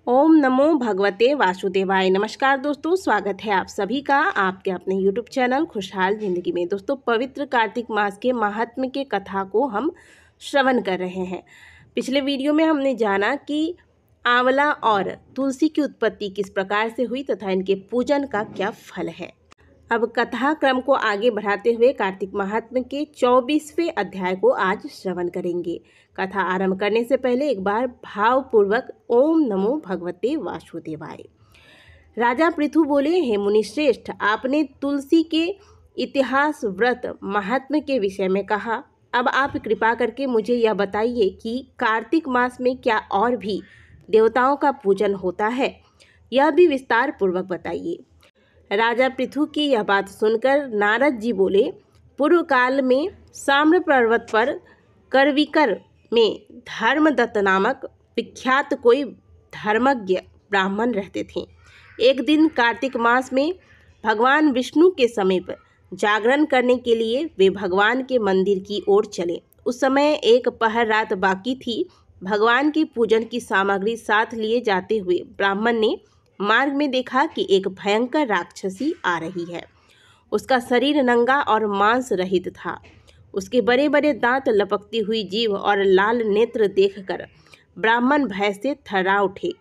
ओम नमो भगवते वासुदेवाय। नमस्कार दोस्तों, स्वागत है आप सभी का आपके अपने YouTube चैनल खुशहाल जिंदगी में। दोस्तों, पवित्र कार्तिक मास के महात्म्य के कथा को हम श्रवण कर रहे हैं। पिछले वीडियो में हमने जाना कि आंवला और तुलसी की उत्पत्ति किस प्रकार से हुई तथा इनके पूजन का क्या फल है। अब कथा क्रम को आगे बढ़ाते हुए कार्तिक महात्म्य के 24वें अध्याय को आज श्रवण करेंगे। कथा आरंभ करने से पहले एक बार भावपूर्वक ओम नमो भगवते वासुदेवाय। राजा पृथु बोले, हे मुनिश्रेष्ठ, आपने तुलसी के इतिहास, व्रत, महात्म्य के विषय में कहा। अब आप कृपा करके मुझे यह बताइए कि कार्तिक मास में क्या और भी देवताओं का पूजन होता है, यह भी विस्तार पूर्वक बताइए। राजा पृथु की यह बात सुनकर नारद जी बोले, पूर्व काल में साम्र पर्वत पर करविकर में धर्मदत्त नामक विख्यात कोई धर्मज्ञ ब्राह्मण रहते थे। एक दिन कार्तिक मास में भगवान विष्णु के समीप जागरण करने के लिए वे भगवान के मंदिर की ओर चले। उस समय एक पहर रात बाकी थी। भगवान की पूजन की सामग्री साथ लिए जाते हुए ब्राह्मण ने मार्ग में देखा कि एक भयंकर राक्षसी आ रही है। उसका शरीर नंगा और मांस रहित था। उसके बड़े बड़े दांत, लपकती हुई जीभ और लाल नेत्र देखकर ब्राह्मण भय से थर्रा उठे।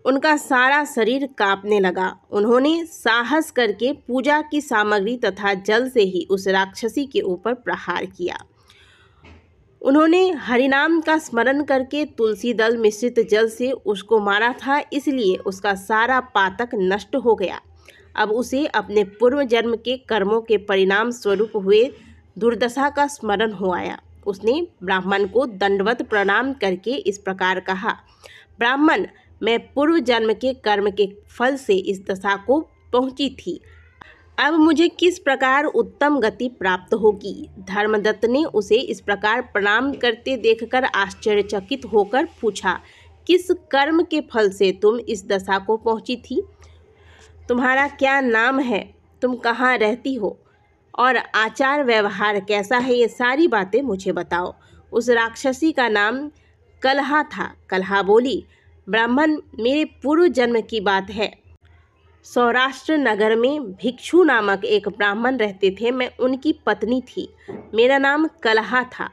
उनका सारा शरीर कांपने लगा। उन्होंने साहस करके पूजा की सामग्री तथा जल से ही उस राक्षसी के ऊपर प्रहार किया। उन्होंने हरिनाम का स्मरण करके तुलसी दल मिश्रित जल से उसको मारा था, इसलिए उसका सारा पातक नष्ट हो गया। अब उसे अपने पूर्व जन्म के कर्मों के परिणाम स्वरूप हुए दुर्दशा का स्मरण हो आया। उसने ब्राह्मण को दंडवत प्रणाम करके इस प्रकार कहा, ब्राह्मण, मैं पूर्व जन्म के कर्म के फल से इस दशा को पहुंची थी। अब मुझे किस प्रकार उत्तम गति प्राप्त होगी। धर्मदत्त ने उसे इस प्रकार प्रणाम करते देखकर आश्चर्यचकित होकर पूछा, किस कर्म के फल से तुम इस दशा को पहुंची थी? तुम्हारा क्या नाम है? तुम कहाँ रहती हो? और आचार व्यवहार कैसा है? ये सारी बातें मुझे बताओ। उस राक्षसी का नाम कलहा था। कलहा बोली, ब्राह्मण, मेरे पूर्व जन्म की बात है। सौराष्ट्र नगर में भिक्षु नामक एक ब्राह्मण रहते थे। मैं उनकी पत्नी थी। मेरा नाम कलहा था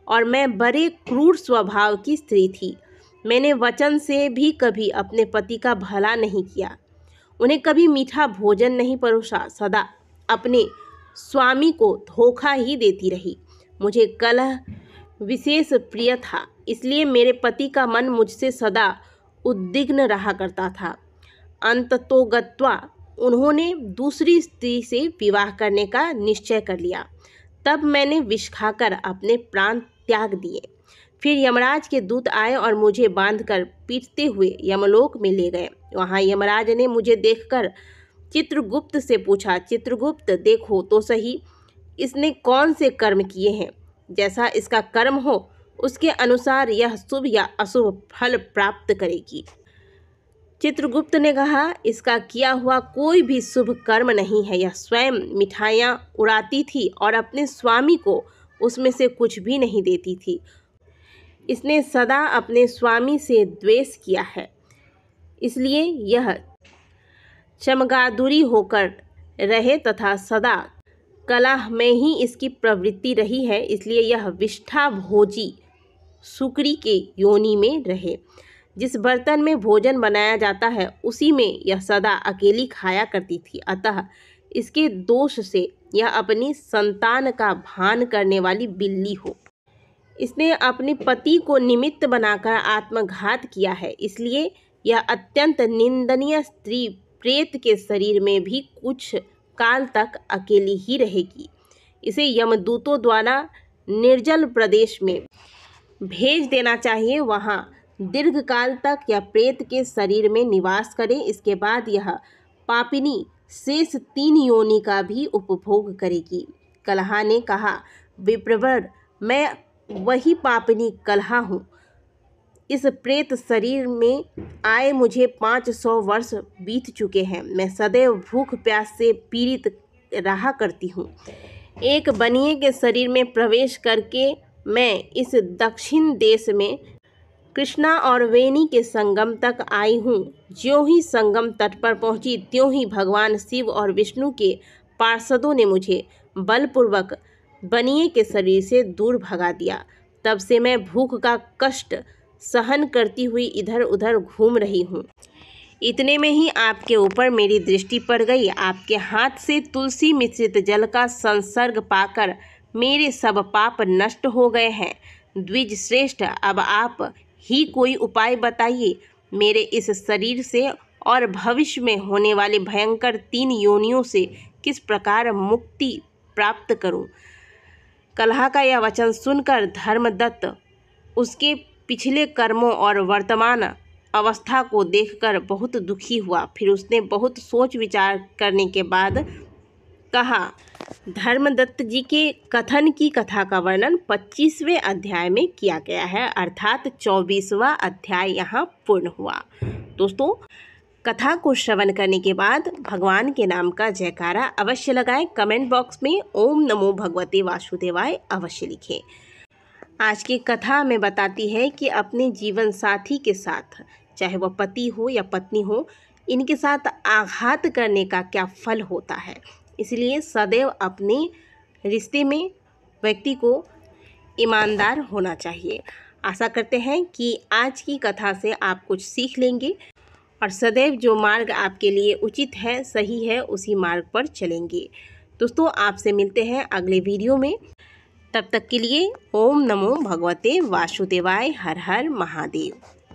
और मैं बड़े क्रूर स्वभाव की स्त्री थी। मैंने वचन से भी कभी अपने पति का भला नहीं किया। उन्हें कभी मीठा भोजन नहीं परोसा। सदा अपने स्वामी को धोखा ही देती रही। मुझे कलह विशेष प्रिय था, इसलिए मेरे पति का मन मुझसे सदा उद्विग्न रहा करता था। अंततोगत्वा उन्होंने दूसरी स्त्री से विवाह करने का निश्चय कर लिया। तब मैंने विष खाकर अपने प्राण त्याग दिए। फिर यमराज के दूत आए और मुझे बांधकर पीटते हुए यमलोक में ले गए। वहाँ यमराज ने मुझे देखकर चित्रगुप्त से पूछा, चित्रगुप्त, देखो तो सही, इसने कौन से कर्म किए हैं। जैसा इसका कर्म हो उसके अनुसार यह शुभ या अशुभ फल प्राप्त करेगी। चित्रगुप्त ने कहा, इसका किया हुआ कोई भी शुभ कर्म नहीं है। यह स्वयं मिठाइयाँ उड़ाती थी और अपने स्वामी को उसमें से कुछ भी नहीं देती थी। इसने सदा अपने स्वामी से द्वेष किया है, इसलिए यह चमगादुरी होकर रहे तथा सदा कलह में ही इसकी प्रवृत्ति रही है। इसलिए यह विष्ठा भोजी सुकरी के योनि में रहे। जिस बर्तन में भोजन बनाया जाता है उसी में यह सदा अकेली खाया करती थी। अतः इसके दोष से यह अपनी संतान का भान करने वाली बिल्ली हो। इसने अपने पति को निमित्त बनाकर आत्मघात किया है, इसलिए यह अत्यंत निंदनीय स्त्री प्रेत के शरीर में भी कुछ काल तक अकेली ही रहेगी। इसे यमदूतों द्वारा निर्जल प्रदेश में भेज देना चाहिए। वहाँ दीर्घ काल तक यह प्रेत के शरीर में निवास करे। इसके बाद यह पापिनी शेष 3 योनि का भी उपभोग करेगी। कलहा ने कहा, विप्रवर, मैं वही पापिनी कलहा हूँ। इस प्रेत शरीर में आए मुझे 500 वर्ष बीत चुके हैं। मैं सदैव भूख प्यास से पीड़ित रहा करती हूँ। एक बनिए के शरीर में प्रवेश करके मैं इस दक्षिण देश में कृष्णा और वेणी के संगम तक आई हूँ। ज्यों ही संगम तट पर पहुंची त्यों ही भगवान शिव और विष्णु के पार्षदों ने मुझे बलपूर्वक बनिए के शरीर से दूर भगा दिया। तब से मैं भूख का कष्ट सहन करती हुई इधर उधर घूम रही हूँ। इतने में ही आपके ऊपर मेरी दृष्टि पड़ गई। आपके हाथ से तुलसी मिश्रित जल का संसर्ग पाकर मेरे सब पाप नष्ट हो गए हैं। द्विज श्रेष्ठ, अब आप ही कोई उपाय बताइए। मेरे इस शरीर से और भविष्य में होने वाले भयंकर 3 योनियों से किस प्रकार मुक्ति प्राप्त करूं? कलह का यह वचन सुनकर धर्मदत्त उसके पिछले कर्मों और वर्तमान अवस्था को देखकर बहुत दुखी हुआ। फिर उसने बहुत सोच विचार करने के बाद कहा, धर्मदत्त जी के कथन की कथा का वर्णन 25वें अध्याय में किया गया है, अर्थात 24वां अध्याय यहाँ पूर्ण हुआ। दोस्तों, कथा को श्रवण करने के बाद भगवान के नाम का जयकारा अवश्य लगाएं। कमेंट बॉक्स में ओम नमो भगवते वासुदेवाय अवश्य लिखें। आज की कथा हमें बताती है कि अपने जीवन साथी के साथ, चाहे वह पति हो या पत्नी हो, इनके साथ आघात करने का क्या फल होता है। इसलिए सदैव अपने रिश्ते में व्यक्ति को ईमानदार होना चाहिए। आशा करते हैं कि आज की कथा से आप कुछ सीख लेंगे और सदैव जो मार्ग आपके लिए उचित है, सही है, उसी मार्ग पर चलेंगे। दोस्तों, आपसे मिलते हैं अगले वीडियो में। तब तक के लिए ओम नमो भगवते वासुदेवाय। हर हर महादेव।